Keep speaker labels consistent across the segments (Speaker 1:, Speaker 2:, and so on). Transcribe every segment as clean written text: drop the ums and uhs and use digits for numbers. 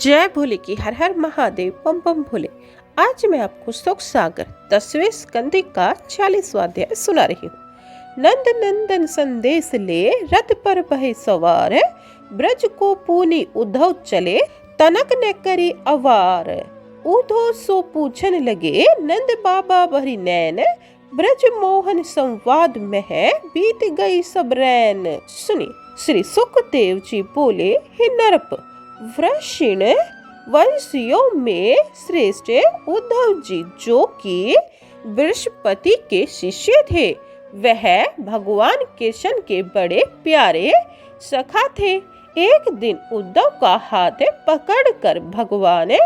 Speaker 1: जय भोले की हर हर महादेव बम बम भोले। आज मैं आपको सुख सागर 10वें स्कंद का 40वां अध्याय सुना रही हूँ। नंद नंदन संदेश ले रथ पर बहे सवार, ब्रज को पूनी उद्धव चले तनक न करी अवार। उद्धव सो पूछन लगे नंद बाबा भरी नैन, ब्रज मोहन संवाद में है बीत गई सब रैन। सुनिए, श्री सुखदेव जी बोले, हे नरप, वृषिण वंशियों में श्रेष्ठ उद्धव जी जो कि बृहस्पति के शिष्य थे, वह भगवान कृष्ण के बड़े प्यारे सखा थे। एक दिन उद्धव का हाथ पकड़कर भगवान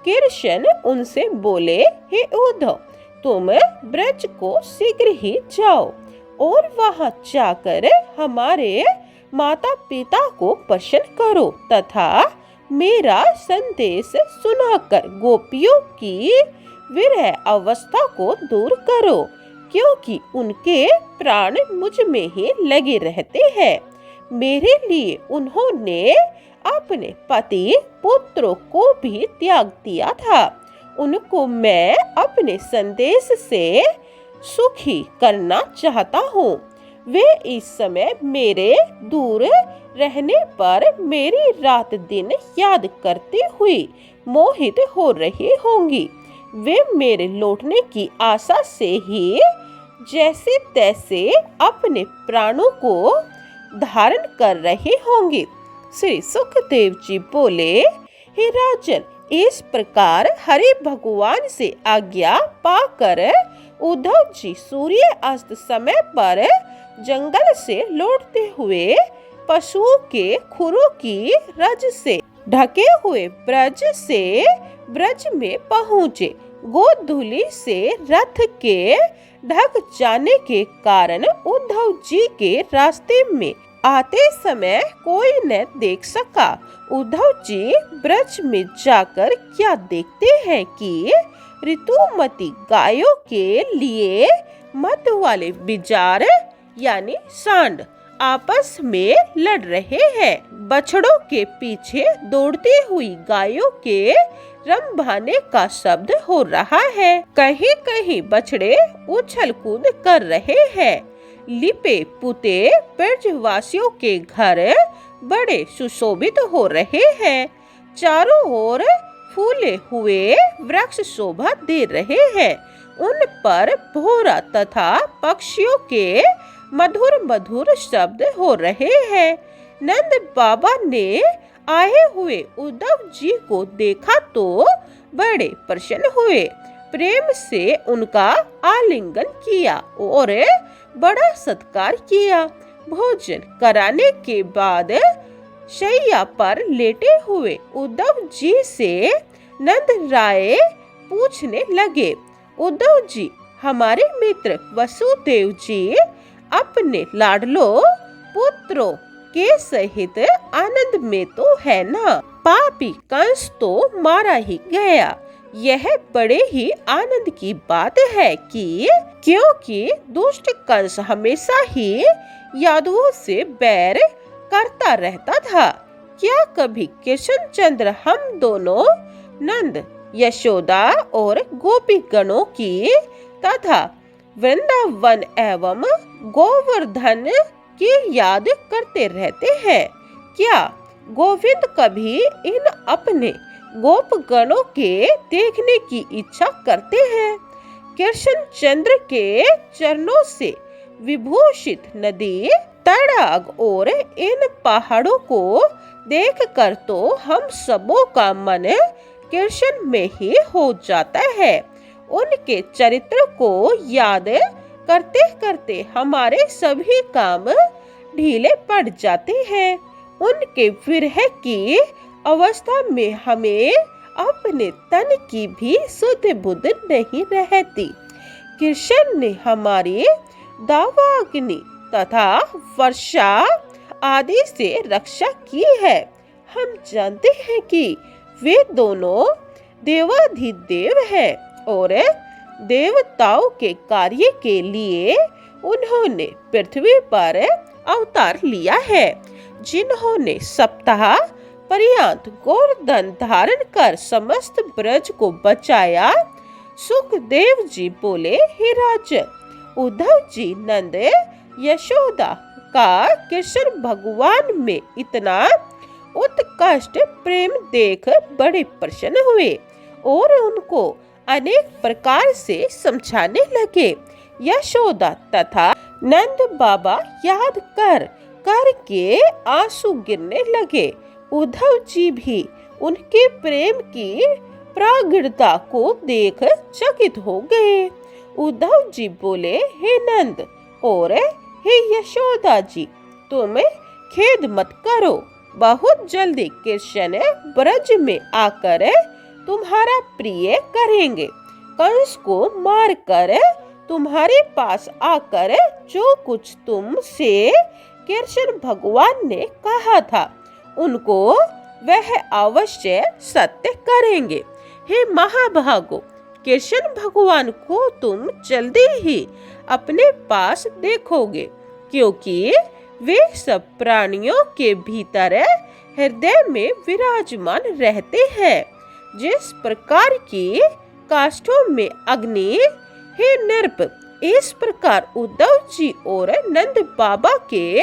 Speaker 1: कृष्ण उनसे बोले, हे उद्धव, तुम ब्रज को शीघ्र ही जाओ और वहां जाकर हमारे माता पिता को प्रसन्न करो तथा मेरा संदेश सुनाकर गोपियों की विरह अवस्था को दूर करो, क्योंकि उनके प्राण मुझ में ही लगे रहते हैं। मेरे लिए उन्होंने अपने पति पुत्रों को भी त्याग दिया था। उनको मैं अपने संदेश से सुखी करना चाहता हूँ। वे इस समय मेरे दूर रहने पर मेरी रात दिन याद करती हुई मोहित हो रही होंगी। वे मेरे लौटने की आशा से ही जैसे तैसे अपने प्राणों को धारण कर रहे होंगे। श्री सुखदेव जी बोले, हे राजन, इस प्रकार हरि भगवान से आज्ञा पाकर उद्धव जी सूर्य अस्त समय पर जंगल से लौटते हुए पशुओं के खुरों की रज से ढके हुए ब्रज में पहुँचे। गोधूली से रथ के ढक जाने के कारण उद्धव जी के रास्ते में आते समय कोई न देख सका। उद्धव जी ब्रज में जाकर क्या देखते हैं कि ऋतुमती गायों के लिए मत वाले बिजार यानी सांड आपस में लड़ रहे हैं। बछड़ों के पीछे दौड़ती हुई गायों के रंभाने का शब्द हो रहा है। कहीं कहीं बछड़े उछल कूद कर रहे हैं। लिपे पुते ब्रजवासियों के घर बड़े सुशोभित हो रहे हैं। चारों ओर फूले हुए वृक्ष शोभा दे रहे हैं। उन पर भौरा तथा पक्षियों के मधुर मधुर शब्द हो रहे हैं। नंद बाबा ने आए हुए उद्धव जी को देखा तो बड़े प्रसन्न हुए। प्रेम से उनका आलिंगन किया और बड़ा सत्कार किया। भोजन कराने के बाद शैया पर लेटे हुए उद्धव जी से नंद राय पूछने लगे, उद्धव जी, हमारे मित्र वसुदेव जी अपने लाडलो पुत्रों के सहित आनंद में तो है ना? पापी कंस तो मारा ही गया। यह बड़े ही आनंद की बात है कि क्योंकि दुष्ट कंस हमेशा ही यादवों से बैर करता रहता था। क्या कभी कृष्णचंद्र हम दोनों नंद, यशोदा और गोपी गणों की तथा वृंदावन एवं गोवर्धन की याद करते रहते हैं? क्या गोविंद कभी इन अपने गोप गणों के देखने की इच्छा करते हैं? कृष्णचंद्र के चरणों से विभूषित नदी, तड़ाग और इन पहाड़ों को देखकर तो हम सबों का मन कृष्ण में ही हो जाता है। उनके चरित्र को याद करते करते हमारे सभी काम ढीले पड़ जाते हैं। उनके विरह की अवस्था में हमें अपने तन की भी सुध बुध नहीं रहती। कृष्ण ने हमारी दावाग्नि तथा वर्षा आदि से रक्षा की है। हम जानते हैं कि वे दोनों देवाधिदेव हैं और देवताओं के कार्य के लिए उन्होंने पृथ्वी पर अवतार लिया है। जिन्होंने सप्ताह पर्यंत गोवर्धन धारण कर समस्त ब्रज को बचाया। सुखदेव जी बोले, हे राजन, उद्धव जी नंद यशोदा का कृष्ण भगवान में इतना उत्कृष्ट प्रेम देख बड़े प्रसन्न हुए और उनको अनेक प्रकार से समझाने लगे। यशोदा तथा नंद बाबा याद करके आंसू गिरने लगे। उद्धव जी भी उनके प्रेम की प्रगाढ़ता को देख चकित हो गए। उद्धव जी बोले, हे नंद और हे यशोदा जी, तुम खेद मत करो। बहुत जल्दी कृष्ण ब्रज में आकर तुम्हारा प्रिय करेंगे। कंस को मारकर तुम्हारे पास आकर जो कुछ तुमसे कृष्ण भगवान ने कहा था, उनको वह अवश्य सत्य करेंगे। हे महाभागो, कृष्ण भगवान को तुम जल्दी ही अपने पास देखोगे, क्योंकि वे सब प्राणियों के भीतर हृदय में विराजमान रहते हैं। जिस प्रकार की काष्ठों में अग्नि है नृप, इस प्रकार उद्धव जी और नंद बाबा के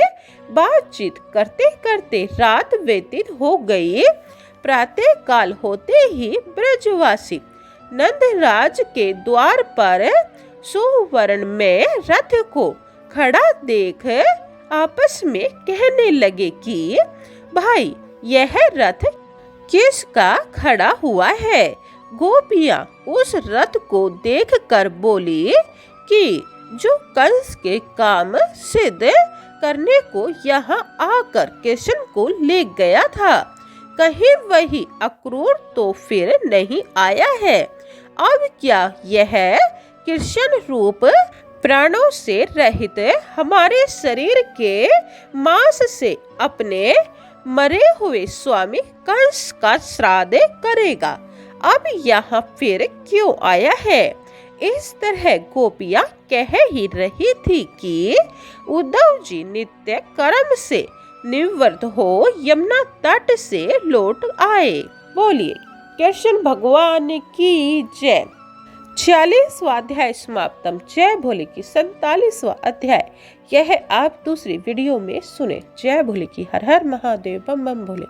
Speaker 1: बातचीत करते करते रात व्यतीत हो गई। प्रातः काल होते ही ब्रजवासी नंदराज के द्वार पर सुवर्ण में रथ को खड़ा देख आपस में कहने लगे कि भाई, यह रथ किसका खड़ा हुआ है? गोपियां उस रथ को देखकर बोली कि जो कंस के काम सिद्ध करने को यहाँ आकर कृष्ण को ले गया था, कहीं वही अक्रूर तो फिर नहीं आया है। अब क्या यह कृष्ण रूप प्राणों से रहित हमारे शरीर के मांस से अपने मरे हुए स्वामी कंस का श्राद्ध करेगा? अब यहाँ फिर क्यों आया है? इस तरह गोपियां कह ही रही थी कि उद्धव जी नित्य कर्म से निवृत्त हो यमुना तट से लौट आए। बोलिए कृष्ण भगवान की जय। 46वां अध्याय समाप्तम। जय भोले की 47वां अध्याय यह आप दूसरी वीडियो में सुने। जय भोले की। हर हर महादेव। बम बम भोले।